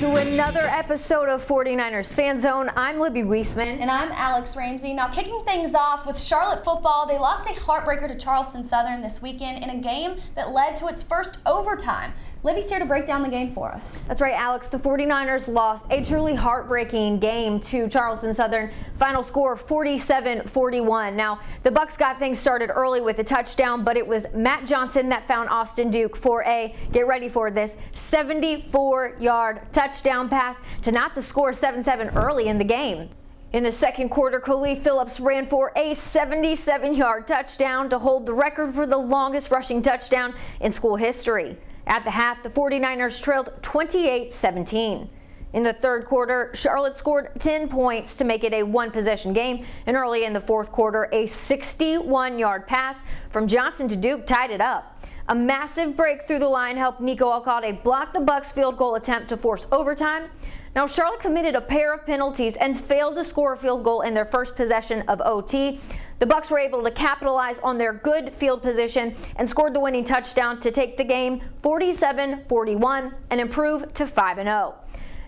to another episode of 49ers Fan Zone. I'm Libby Weihsmann. And I'm Ramsey. Now, kicking things off with Charlotte football, they lost a heartbreaker to Charleston Southern this weekend in a game that led to its first overtime. Libby's here to break down the game for us. That's right, Alex. The 49ers lost a truly heartbreaking game to Charleston Southern. Final score 47-41. Now, the Bucs got things started early with a touchdown, but it was Matt Johnson that found Austin Duke for a, get ready for this, 74-yard touchdown pass to knot the score 7-7 early in the game. In the second quarter, Khalif Phillips ran for a 77-yard touchdown to hold the record for the longest rushing touchdown in school history. At the half, the 49ers trailed 28-17. In the third quarter, Charlotte scored 10 points to make it a one-possession game, and early in the fourth quarter, a 61-yard pass from Johnson to Duke tied it up. A massive break through the line helped Nico Alcalde block the Bucs' field goal attempt to force overtime. Now, Charlotte committed a pair of penalties and failed to score a field goal in their first possession of OT. The Bucs were able to capitalize on their good field position and scored the winning touchdown to take the game 47-41 and improve to 5-0.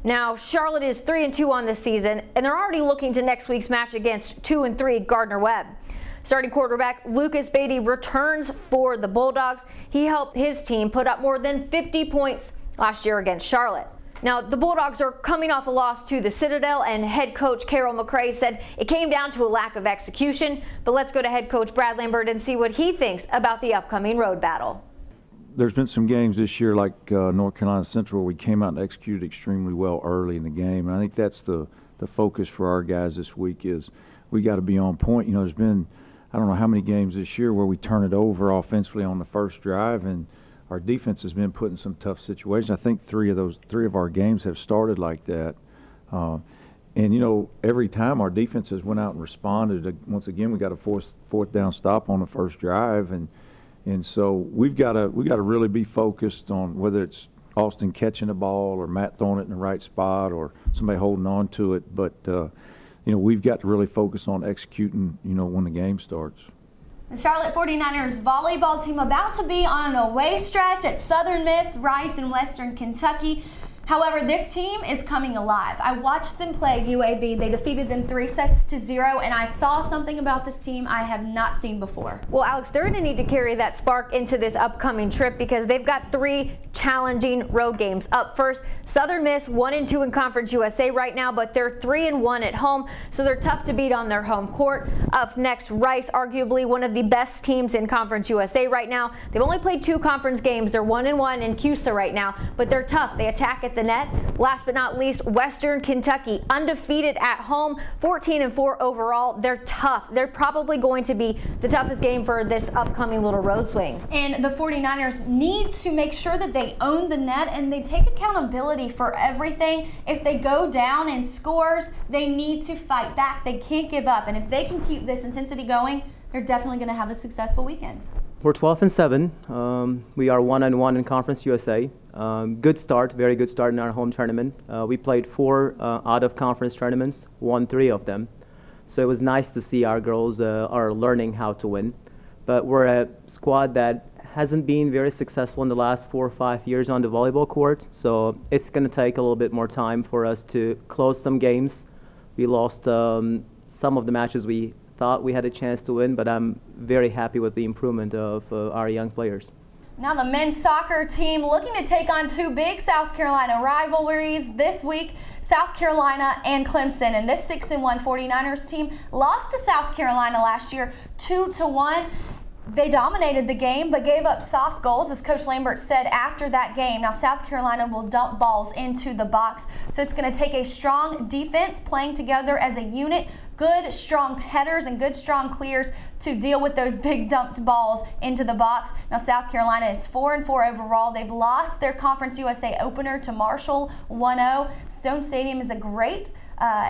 Now, Charlotte is 3-2 on this season, and they're already looking to next week's match against 2-3 Gardner-Webb. Starting quarterback Lucas Beatty returns for the Bulldogs. He helped his team put up more than 50 points last year against Charlotte. Now, the Bulldogs are coming off a loss to the Citadel, and head coach Carol McRae said it came down to a lack of execution. But let's go to head coach Brad Lambert and see what he thinks about the upcoming road battle. There's been some games this year like North Carolina Central where we came out and executed extremely well early in the game. And I think that's the focus for our guys this week is we got to be on point. You know, there's been, I don't know how many games this year where we turn it over offensively on the first drive, and our defense has been put in some tough situations. I think three of our games have started like that. And, you know, every time our defense has went out and responded, once again, we got a fourth down stop on the first drive. And so we've got to really be focused on whether it's Austin catching the ball or Matt throwing it in the right spot or somebody holding on to it. But, you know, we've got to really focus on executing, you know, when the game starts. The Charlotte 49ers volleyball team about to be on an away stretch at Southern Miss, Rice, and Western Kentucky. However, this team is coming alive. I watched them play UAB. They defeated them 3-0, and I saw something about this team I have not seen before. Well, Alex, they're going to need to carry that spark into this upcoming trip because they've got 3 challenging road games. Up first, Southern Miss 1-2 in Conference USA right now, but they're 3-1 at home, so they're tough to beat on their home court. Up next, Rice, arguably one of the best teams in Conference USA right now. They've only played 2 conference games. They're 1-1 in CUSA right now, but they're tough. They attack at the net. Last but not least, Western Kentucky, undefeated at home, 14-4 overall. They're tough. They're probably going to be the toughest game for this upcoming little road swing. And the 49ers need to make sure that they own the net and they take accountability for everything. If they go down in scores, they need to fight back. They can't give up. And if they can keep this intensity going, they're definitely going to have a successful weekend. We're 12-7. We are 1-1 in Conference USA. Good start, very good start in our home tournament. We played 4 out-of-conference tournaments, won 3 of them. So it was nice to see our girls are learning how to win. But we're a squad that hasn't been very successful in the last 4 or 5 years on the volleyball court. So it's going to take a little bit more time for us to close some games. We lost some of the matches we thought we had a chance to win, but I'm very happy with the improvement of our young players. Now the men's soccer team looking to take on 2 big South Carolina rivalries this week, South Carolina and Clemson. And this 6-1 49ers team lost to South Carolina last year 2-1. They dominated the game but gave up soft goals, as Coach Lambert said after that game. Now South Carolina will dump balls into the box, so it's going to take a strong defense playing together as a unit, good strong headers and good strong clears to deal with those big dumped balls into the box. Now South Carolina is 4-4 overall. They've lost their Conference USA opener to Marshall 1-0. Stone Stadium is a great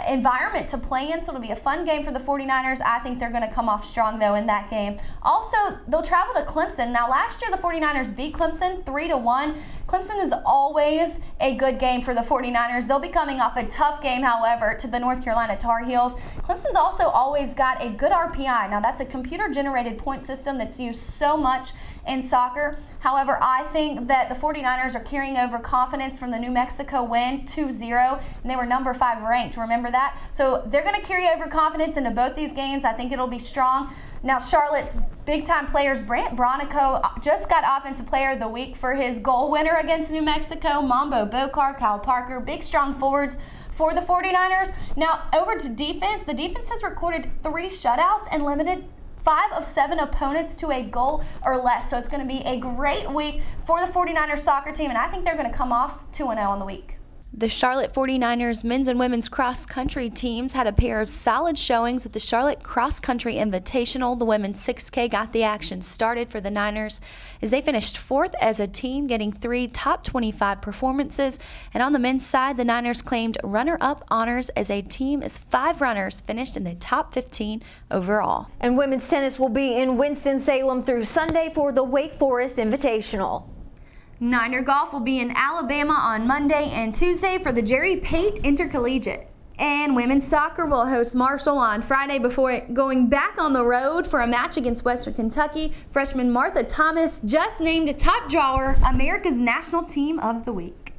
environment to play in, so it'll be a fun game for the 49ers. I think they're going to come off strong, though, in that game. Also, they'll travel to Clemson. Now, last year, the 49ers beat Clemson 3-1. Clemson is always a good game for the 49ers. They'll be coming off a tough game, however, to the North Carolina Tar Heels. Clemson Clemson's also always got a good RPI. Now, that's a computer-generated point system that's used so much in soccer. However, I think that the 49ers are carrying over confidence from the New Mexico win 2-0, and they were number 5 ranked. Remember that? So they're going to carry over confidence into both these games. I think it'll be strong. Now, Charlotte's big-time players, Brant Bronico, just got Offensive Player of the Week for his goal winner against New Mexico. Mambo Bokar, Kyle Parker, big, strong forwards for the 49ers. Now, over to defense. The defense has recorded 3 shutouts and limited 5 of 7 opponents to a goal or less. So it's going to be a great week for the 49ers soccer team, and I think they're going to come off 2-0 on the week. The Charlotte 49ers men's and women's cross-country teams had a pair of solid showings at the Charlotte Cross Country Invitational. The women's 6K got the action started for the Niners as they finished 4th as a team, getting 3 top 25 performances. And on the men's side, the Niners claimed runner-up honors as a team as 5 runners finished in the top 15 overall. And women's tennis will be in Winston-Salem through Sunday for the Wake Forest Invitational. Niner golf will be in Alabama on Monday and Tuesday for the Jerry Pate Intercollegiate. And women's soccer will host Marshall on Friday before going back on the road for a match against Western Kentucky. Freshman Martha Thomas just named a top drawer America's National Team of the Week.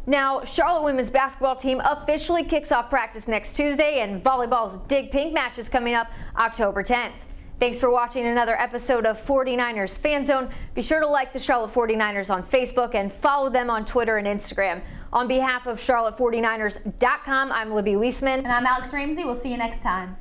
Now, Charlotte women's basketball team officially kicks off practice next Tuesday, and volleyball's Dig Pink match is coming up October 10th. Thanks for watching another episode of 49ers Fan Zone. Be sure to like the Charlotte 49ers on Facebook and follow them on Twitter and Instagram. On behalf of Charlotte49ers.com, I'm Libby Weihsmann. And I'm Alex Ramsey. We'll see you next time.